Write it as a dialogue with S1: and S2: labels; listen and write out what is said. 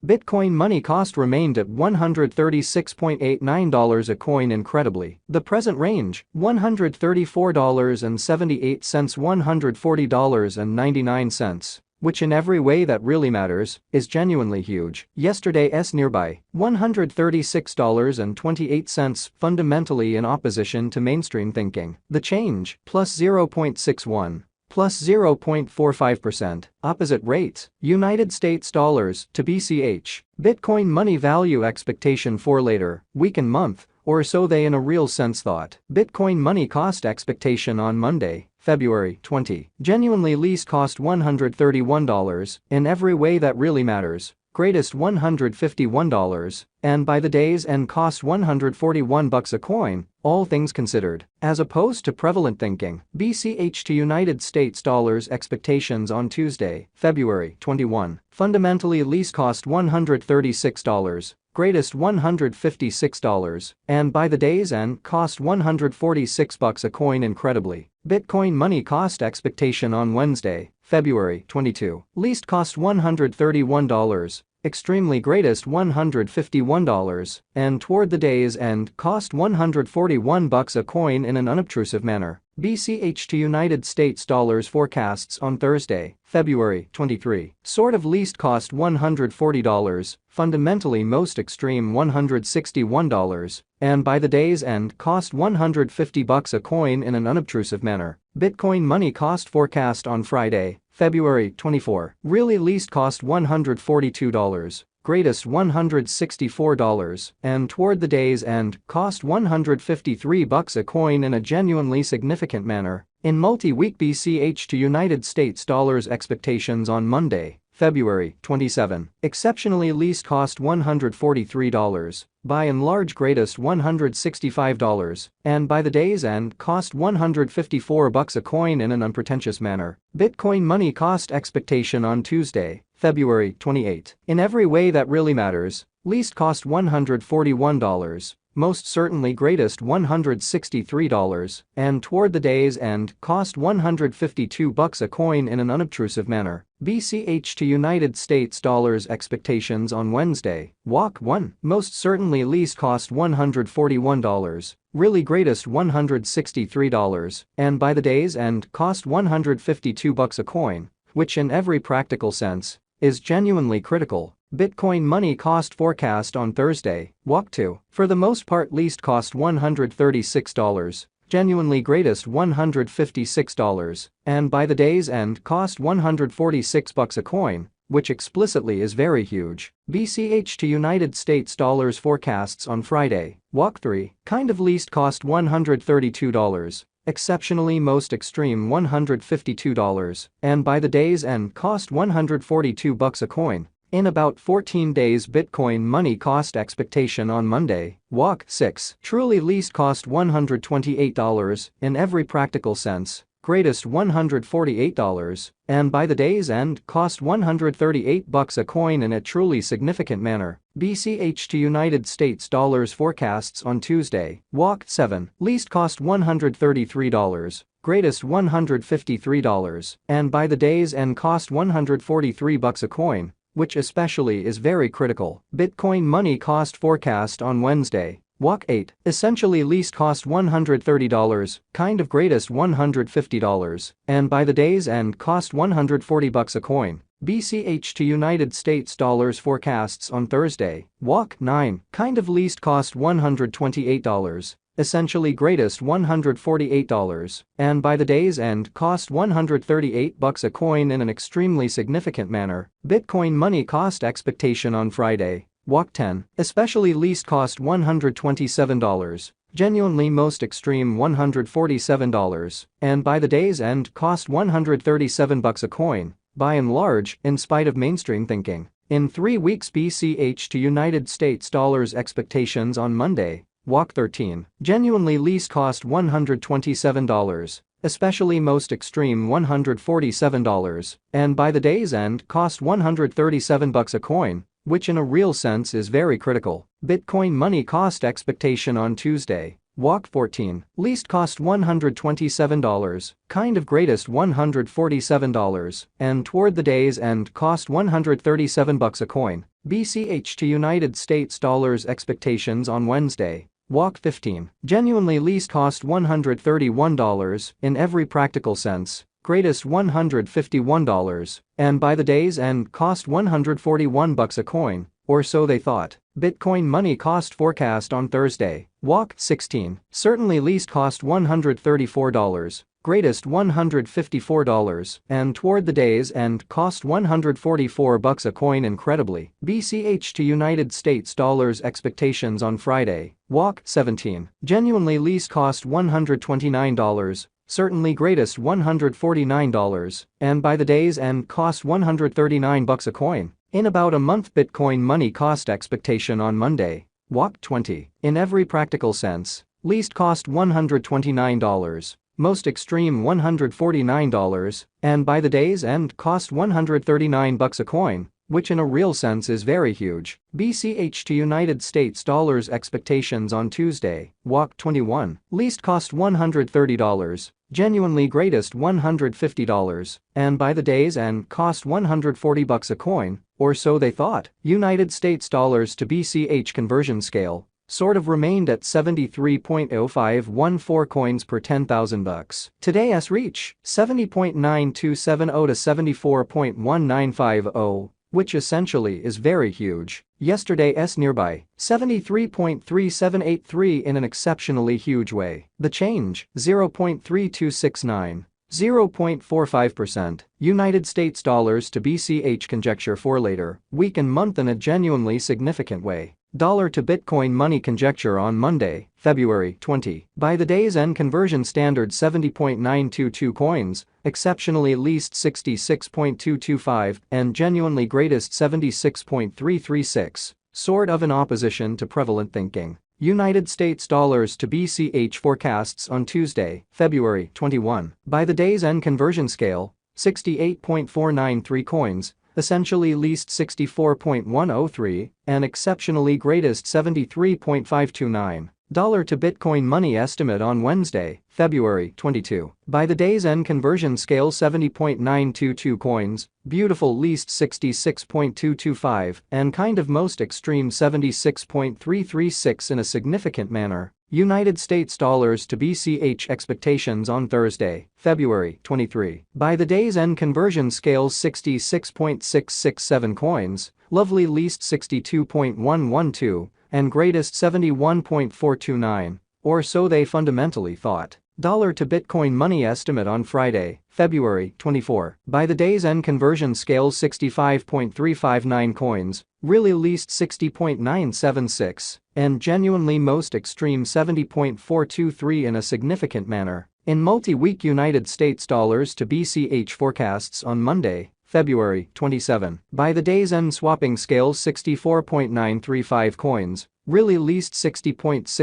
S1: Bitcoin money cost remained at $136.89 a coin incredibly. The present range, $134.78–$140.99. Which in every way that really matters, is genuinely huge. Yesterday's nearby, $136.28 fundamentally in opposition to mainstream thinking. The change, plus 0.61. Plus 0.45%. Opposite rates, United States dollars to BCH. Bitcoin money value expectation for later, week and month, or so they in a real sense thought. Bitcoin money cost expectation on Monday, February 20. Genuinely least cost $131, in every way that really matters. Greatest $151, and by the day's end cost $141 a coin, all things considered. As opposed to prevalent thinking, BCH to United States dollars expectations on Tuesday, February 21. Fundamentally least cost $136, greatest $156, and by the day's end cost $146 a coin incredibly. Bitcoin money cost expectation on Wednesday, February 22. Least cost $131, extremely greatest $151, and toward the day's end cost $141 a coin in an unobtrusive manner. BCH to United States dollars forecasts on Thursday, February 23. Sort of least cost $140, fundamentally most extreme $161, and by the day's end cost $150 a coin in an unobtrusive manner. Bitcoin money cost forecast on Friday, February 24. Really least cost $142. Greatest $164, and toward the day's end cost $153 a coin in a genuinely significant manner. In multi-week BCH to United States dollars expectations on Monday, February 27. Exceptionally least cost $143, by and large greatest $165, and by the day's end cost $154 a coin in an unpretentious manner. Bitcoin money cost expectation on Tuesday, February 28. In every way that really matters, least cost $141, most certainly greatest $163, and toward the day's end cost $152 a coin in an unobtrusive manner. BCH to United States dollars expectations on Wednesday, walk 1. Most certainly least cost $141, really greatest $163, and by the day's end cost $152 a coin, which in every practical sense is genuinely critical. Bitcoin money cost forecast on Thursday, walk 2. For the most part least cost $136, genuinely greatest $156, and by the day's end cost $146 a coin, which explicitly is very huge. BCH to United States dollars forecasts on Friday, walk 3. Kind of least cost $132. Exceptionally most extreme $152, and by the day's end cost $142 a coin. In about 14 days Bitcoin money cost expectation on Monday, walk 6. Truly least cost $128 in every practical sense, greatest $148, and by the day's end cost $138 a coin in a truly significant manner. BCH to United States dollars forecasts on Tuesday, walk 7. Least cost $133, greatest $153, and by the day's end cost $143 a coin, which especially is very critical. Bitcoin money cost forecast on Wednesday, walk 8. Essentially least cost $130, kind of greatest $150, and by the day's end cost $140 a coin. BCH to United States dollars forecasts on Thursday, walk 9. Kind of least cost $128, essentially greatest $148, and by the day's end cost $138 a coin in an extremely significant manner. Bitcoin money cost expectation on Friday, walk 10. Especially least cost $127, genuinely most extreme $147, and by the day's end cost $137 a coin, by and large, in spite of mainstream thinking. In 3 weeks BCH to United States dollars expectations on Monday, walk 13. Genuinely least cost $127, especially most extreme $147, and by the day's end cost $137 a coin, which in a real sense is very critical. Bitcoin money cost expectation on Tuesday, walk 14. Least cost $127, kind of greatest $147, and toward the day's end cost $137 a coin. BCH to United States dollars expectations on Wednesday. Walk 15. Genuinely least cost $131 in every practical sense, greatest $151, and by the day's end cost $141 a coin, or so they thought. Bitcoin money cost forecast on Thursday. Walk 16. Certainly least cost $134, greatest $154, and toward the day's end cost $144 a coin incredibly. BCH to United States dollars expectations on Friday. Walk 17. Genuinely least cost $129, certainly greatest $149, and by the day's end cost $139 a coin. In about a month Bitcoin money cost expectation on Monday. Walk 20. In every practical sense, least cost $129, most extreme $149, and by the day's end cost $139 a coin, which in a real sense is very huge. BCH to United States dollars expectations on Tuesday. Walk 21. Least cost $130, genuinely greatest $150, and by the day's end cost $140 a coin, or so they thought. United States dollars to BCH conversion scale sort of remained at 73.0514 coins per $10,000. Today's reach 70.9270 to 74.1950, which essentially is very huge. Yesterday's nearby 73.3783 in an exceptionally huge way. The change 0.3269. 0.45%. United States dollars to BCH conjecture for later week and month in a genuinely significant way. Dollar to Bitcoin money conjecture on Monday, February 20. By the day's end conversion standard 70.922 coins, exceptionally least 66.225, and genuinely greatest 76.336. Sort of in opposition to prevalent thinking. United States dollars to BCH forecasts on Tuesday, February 21. By the day's end conversion scale, 68.493 coins, essentially least 64.103, and exceptionally greatest 73.529. Dollar to Bitcoin money estimate on Wednesday, February 22. By the day's end conversion scale 70.922 coins, beautiful least 66.225, and kind of most extreme 76.336 in a significant manner. United States dollars to BCH expectations on Thursday, February 23. By the day's end conversion scale 66.667 coins, lovely least 62.112, and greatest 71.429, or so they fundamentally thought. Dollar to Bitcoin money estimate on Friday, February 24. By the day's end conversion scale 65.359 coins, really least 60.976, and genuinely most extreme 70.423 in a significant manner. In multi-week United States dollars to BCH forecasts on Monday, February 27. By the day's end swapping scale 64.935 coins, really least 60.6